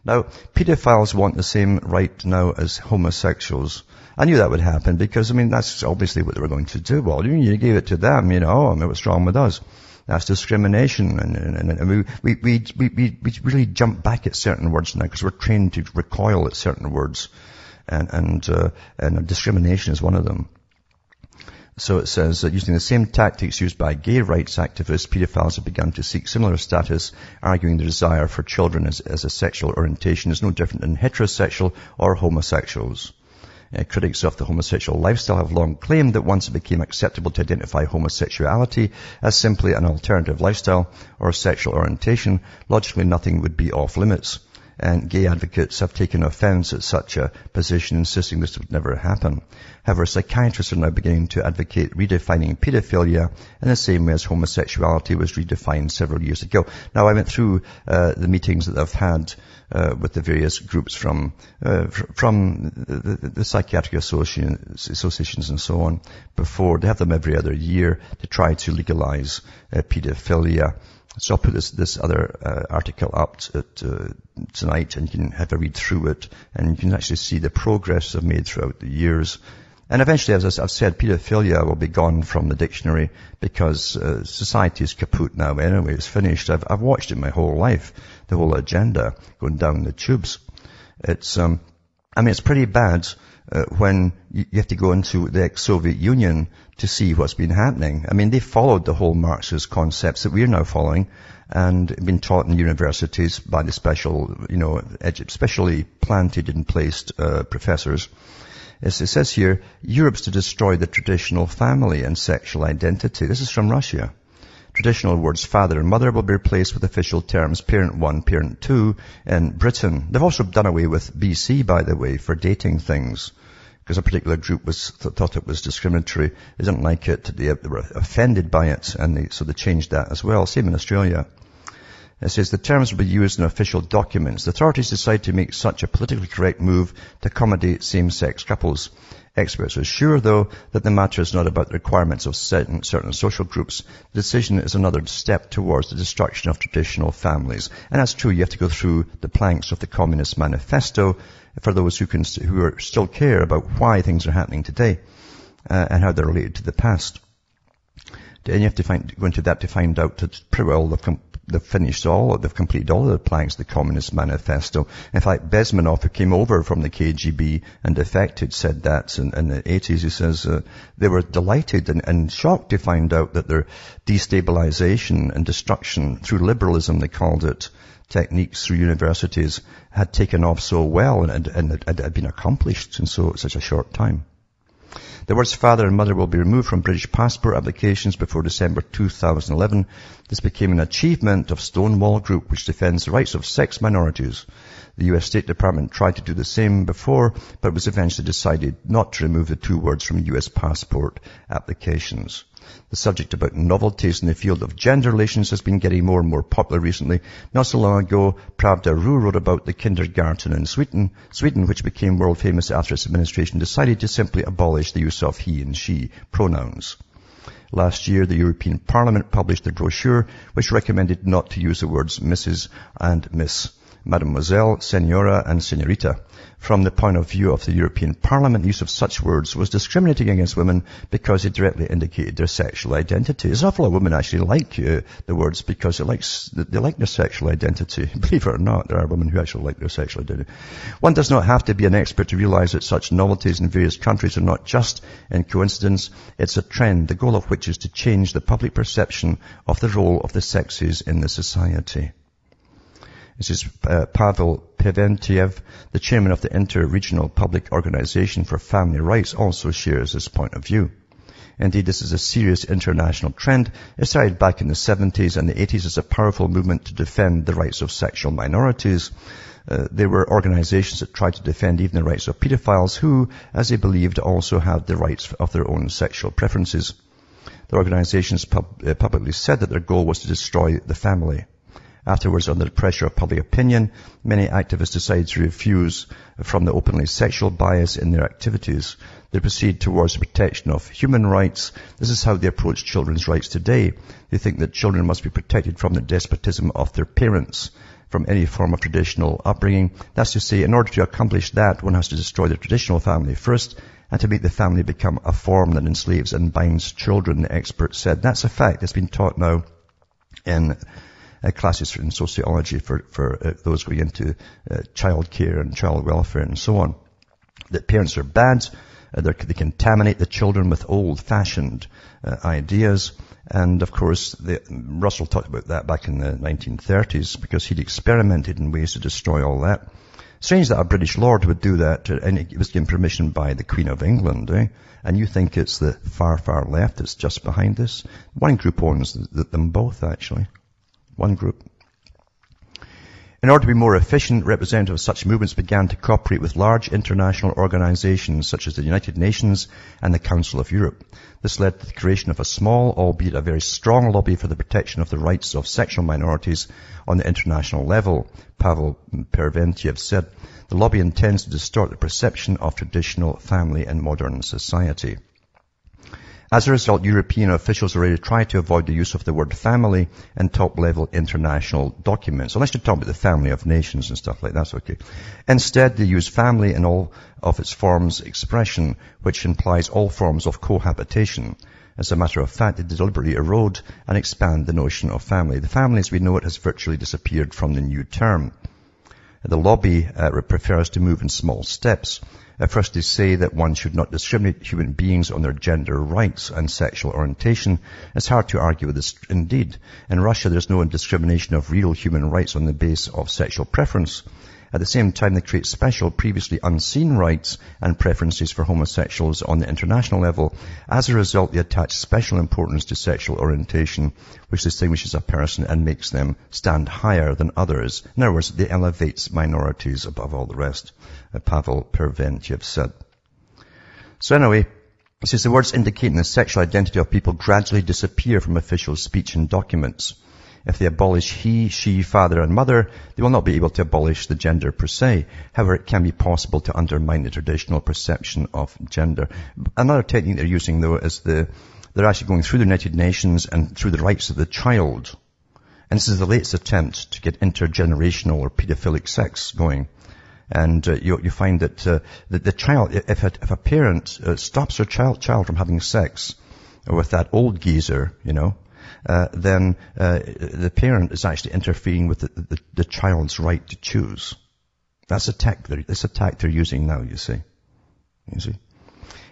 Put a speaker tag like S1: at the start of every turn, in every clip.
S1: Now, pedophiles want the same right now as homosexuals. I knew that would happen because, that's obviously what they were going to do. Well, you gave it to them, what's wrong with us? That's discrimination. And we really jump back at certain words now because we're trained to recoil at certain words. And discrimination is one of them. So it says that using the same tactics used by gay rights activists, pedophiles have begun to seek similar status, arguing the desire for children as a sexual orientation is no different than heterosexual or homosexuals. Critics of the homosexual lifestyle have long claimed that once it became acceptable to identify homosexuality as simply an alternative lifestyle or sexual orientation, logically nothing would be off limits. And gay advocates have taken offense at such a position, insisting this would never happen. However, psychiatrists are now beginning to advocate redefining pedophilia in the same way as homosexuality was redefined several years ago. Now, I went through the meetings that I've had with the various groups from the psychiatric associations and so on before. They have them every other year to try to legalize pedophilia. So I'll put this other article up tonight, and you can have a read through it, and you can actually see the progress they've made throughout the years. And eventually, as I've said, pedophilia will be gone from the dictionary because society is kaput now anyway. It's finished. I've watched it my whole life, the whole agenda going down the tubes. It's pretty bad when you have to go into the ex-Soviet Union to see what's been happening. They followed the whole Marxist concepts that we're now following and been taught in universities by the specially planted and placed professors. As it says here, Europe's to destroy the traditional family and sexual identity. This is from Russia. Traditional words father and mother will be replaced with official terms parent one, parent two in Britain. They've also done away with BC, by the way, for dating things, because a particular group thought it was discriminatory. They didn't like it. They were offended by it, and so they changed that as well. Same in Australia. It says the terms will be used in official documents. The authorities decide to make such a politically correct move to accommodate same-sex couples. Experts are sure, though, that the matter is not about the requirements of certain social groups. The decision is another step towards the destruction of traditional families. And that's true. You have to go through the planks of the Communist Manifesto for those who are still care about why things are happening today and how they're related to the past. And you have to go into that to find out that pretty well they've completed all of the planks of the Communist Manifesto. In fact, Bezmenov, who came over from the KGB and defected, said that in the 80s. He says they were delighted and shocked to find out that their destabilization and destruction through liberalism, they called it, techniques through universities had taken off so well and had been accomplished in such a short time. The words father and mother will be removed from British passport applications before December 2011. This became an achievement of Stonewall Group, which defends the rights of sex minorities. The U.S. State Department tried to do the same before, but it was eventually decided not to remove the two words from U.S. passport applications. The subject about novelties in the field of gender relations has been getting more and more popular recently. Not so long ago, Pravda Ru wrote about the kindergarten in Sweden, which became world famous after its administration decided to simply abolish the use of he and she pronouns. Last year, the European Parliament published a brochure which recommended not to use the words Mrs. and Miss, Mademoiselle, Senora and Senorita. From the point of view of the European Parliament, the use of such words was discriminating against women because it directly indicated their sexual identity. There's an awful lot of women actually like the words because they like their sexual identity. Believe it or not, there are women who actually like their sexual identity. One does not have to be an expert to realize that such novelties in various countries are not just in coincidence. It's a trend, the goal of which is to change the public perception of the role of the sexes in the society. This is Pavel Peventiev, the chairman of the Inter-Regional Public Organization for Family Rights, also shares this point of view. Indeed, this is a serious international trend. It started back in the 70s and the 80s as a powerful movement to defend the rights of sexual minorities. There were organizations that tried to defend even the rights of pedophiles who, as they believed, also had the rights of their own sexual preferences. The organizations publicly said that their goal was to destroy the family. Afterwards, under the pressure of public opinion, many activists decided to refuse from the openly sexual bias in their activities. They proceed towards the protection of human rights. This is how they approach children's rights today. They think that children must be protected from the despotism of their parents. from any form of traditional upbringing. That's to say, in order to accomplish that, one has to destroy the traditional family first, and to make the family become a form that enslaves and binds children, the expert said. That's a fact. It's been taught now in classes in sociology for those going into child care and child welfare and so on. That parents are bad. They contaminate the children with old-fashioned ideas. And, of course, Russell talked about that back in the 1930s because he'd experimented in ways to destroy all that. Strange that a British lord would do that, and it was given permission by the Queen of England, eh? And you think it's the far, far left that's just behind this? One group owns them both, actually. One group. In order to be more efficient, representatives of such movements began to cooperate with large international organizations such as the United Nations and the Council of Europe. This led to the creation of a small, albeit a very strong lobby for the protection of the rights of sexual minorities on the international level. Pavel Perventiev said, the lobby intends to distort the perception of traditional family in modern society. As a result, European officials already try to avoid the use of the word family in top-level international documents. Unless you're talking about the family of nations and stuff like that, that's okay. Instead, they use family in all of its forms expression, which implies all forms of cohabitation. As a matter of fact, they deliberately erode and expand the notion of family. The family as we know it has virtually disappeared from the new term. The lobby prefers to move in small steps. First, they say that one should not discriminate human beings on their gender rights and sexual orientation. It's hard to argue with this indeed. In Russia, there's no discrimination of real human rights on the basis of sexual preference. At the same time, they create special, previously unseen rights and preferences for homosexuals on the international level. As a result, they attach special importance to sexual orientation, which distinguishes a person and makes them stand higher than others. In other words, they elevate minorities above all the rest, Pavel Perventiev said. So anyway, it says the words indicating the sexual identity of people gradually disappear from official speech and documents. If they abolish he, she, father and mother, they will not be able to abolish the gender per se. However, it can be possible to undermine the traditional perception of gender. Another technique they're using, though, is they're actually going through the United Nations and through the rights of the child. And this is the latest attempt to get intergenerational or pedophilic sex going. And you find that the child, if a parent stops their child from having sex with that old geezer, then the parent is actually interfering with the child's right to choose. That's a tact they're using now, you see.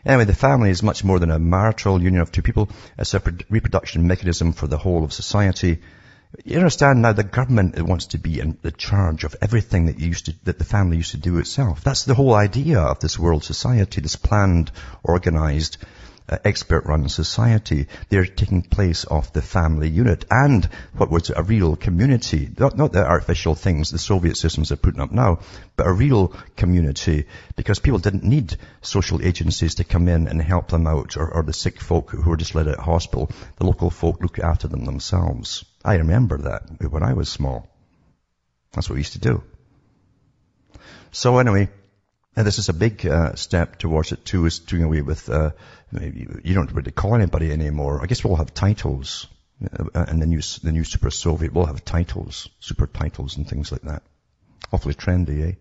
S1: Anyway, the family is much more than a marital union of two people. It's a reproduction mechanism for the whole of society. You understand now the government wants to be in the charge of everything that the family used to do itself. That's the whole idea of this world society, this planned, organized, expert-run society. They're taking place of the family unit and what was a real community, not the artificial things the Soviet systems are putting up now, but a real community, because people didn't need social agencies to come in and help them out, or the sick folk who were just let out of hospital. The local folk look after them themselves. I remember that when I was small. That's what we used to do. So anyway, this is a big step towards it too, is doing away with, you don't really call anybody anymore. I guess we'll have titles, and the new super Soviet will have titles, super titles and things like that. Awfully trendy, eh?